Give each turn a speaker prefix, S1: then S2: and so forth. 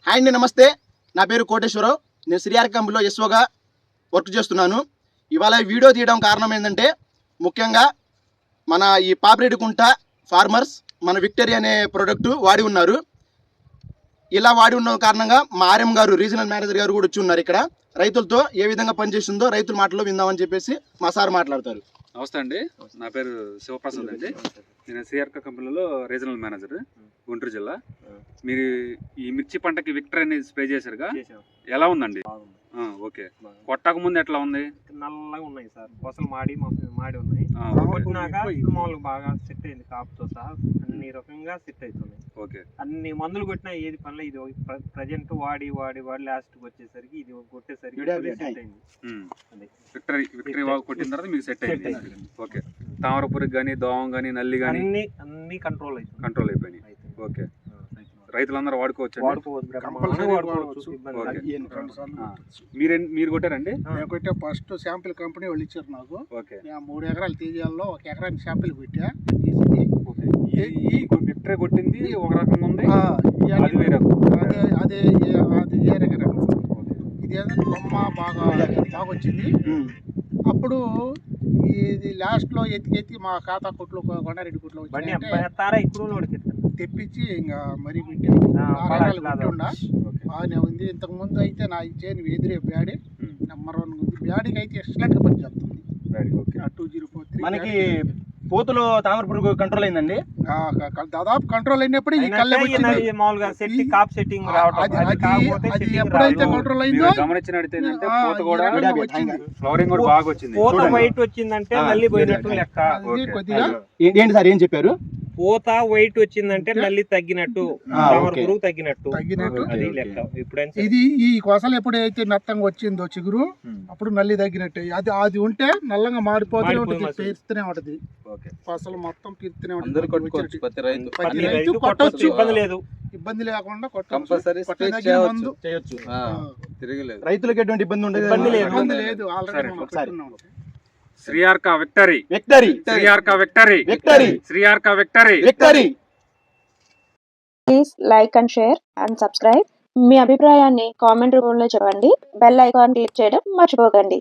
S1: Hi అండి, నమస్తే. నా పేరు కోటేశ్వరరావు. నేను శ్రీఆర్ కంపెనీలో ఎస్ఓగా వర్క్ చేస్తున్నాను. ఇవాళ వీడియో తీయడం కారణం ఏంటంటే, ముఖ్యంగా మన ఈ పాపిరెడ్డికుంట ఫార్మర్స్ మన విక్టరీ అనే ప్రోడక్ట్ వాడి ఉన్నారు. ఇలా వాడి ఉన్న కారణంగా మా ఆర్ఎం గారు, రీజనల్ మేనేజర్ గారు కూడా వచ్చి ఉన్నారు. ఇక్కడ రైతులతో ఏ విధంగా పనిచేస్తుందో రైతుల మాటలో విందామని చెప్పేసి మా సార్ మాట్లాడతారు.
S2: నమస్తే అండి, నా పేరు శివప్రసాద్ అండి. నేను సిఆర్ కంపెనీలో రీజనల్ మేనేజర్, గుంటూరు జిల్లా. మీరు ఈ మిర్చి పంటకి విక్టర్ అనేది స్ప్రే చేశారుగా, ఎలా ఉందండి? ఓకే, కొట్టక ముందు ఎట్లా ఉంది?
S3: నల్లగా ఉన్నాయి సార్, కొసలు మాడి ఉన్నాయి. కొట్టినాక మామూలుగా బాగా సెట్ అయింది, కాపుతో సహా అన్ని రకంగా సెట్ అవుతుంది.
S2: ఓకే, అన్ని
S3: మందులు కొట్టినా ఏది పనిలో ఇది ప్రజెంట్ వాడి లాస్ట్ వచ్చేసరికి ఇది కొట్టేసరికి సెట్ అయింది.
S2: విక్టరీ కొట్టిన తర్వాత మీకు సెట్ అయింది. ఓకే, తామర పురుగు కానీ, దోమ కానీ, నల్లి కానీ
S3: అన్ని కంట్రోల్
S2: అయిపోయినాయి. ఓకే, రైతులందరూ వాడుకోవచ్చు. మీరు కొట్టారండి?
S4: నేను కొట్టా. ఫస్ట్ శాంపిల్ కంపెనీ వాళ్ళు ఇచ్చారు నాకు. ఓకే, 3 ఎకరాలు తీయాల్లో 1 ఎకరానికి శాంపిల్ కొట్టా.
S2: ఈ విక్టరీ కొట్టింది ఒక రకంగా ఉంది, అది వేరే
S4: అదే వేరే రకం. ఇది ఏదైనా బొమ్మ బాగా వచ్చింది. అప్పుడు ఇది లాస్ట్ లో ఎత్తి మా ఖాతా కొట్లు, కొండారెడ్డి కొట్లో తెప్పించి ఇంకా మరీ బాగానే ఉంది. ఇంతకు ముందు అయితే నా చేను ఎదురే బ్యాడీ నెంబర్ 1 ఉంది. బ్యాడీకి అయితే ఎక్సలెంట్ గా పని చేస్తుంది. 2043
S1: మనకి పోతులో తామర పురుగు కంట్రోల్ అయిందండి.
S4: దాదాపు కంట్రోల్ అయినప్పుడు ఈ కళ్ళ ఎప్పుడైతే కంట్రోల్ అయిందో
S3: వైట్ వచ్చిందంటే నల్లి పోయినట్టు లెక్క.
S1: ఏంటి సార్ ఏం చెప్పారు?
S3: పూత వైట్ వచ్చిందంటే నల్లి తగ్గినట్టు, పురుగు తగ్గినట్టు అది లెక్క.
S4: ఇది ఈ కొసలు ఎప్పుడైతే నత్తంగా వచ్చిందో చిగురు, అప్పుడు నల్లి తగ్గినట్టు. అది ఉంటే నల్లంగా మారిపోతూనే ఉంటుంది, పేరుస్తూనే ఉంటది. కొసలు మొత్తం పీరుతూనే ఉంటుంది. కొట్టొచ్చు, ఇబ్బంది లేకుండా చేయొచ్చు.
S1: రైతులకు ఎటువంటి ఇబ్బంది ఉండదు,
S4: లేదు. ఆల్రెడీ
S2: శ్రీఆర్ కా విక్టరీ, శ్రీఆర్ కా విక్టరీ, శ్రీఆర్ కా victory.
S5: Please like and share and subscribe. మీ అభిప్రాయాన్ని కామెంట్ రూపంలో చెప్పండి. బెల్ ఐకాన్ క్లిక్ చేయడం మర్చిపోకండి.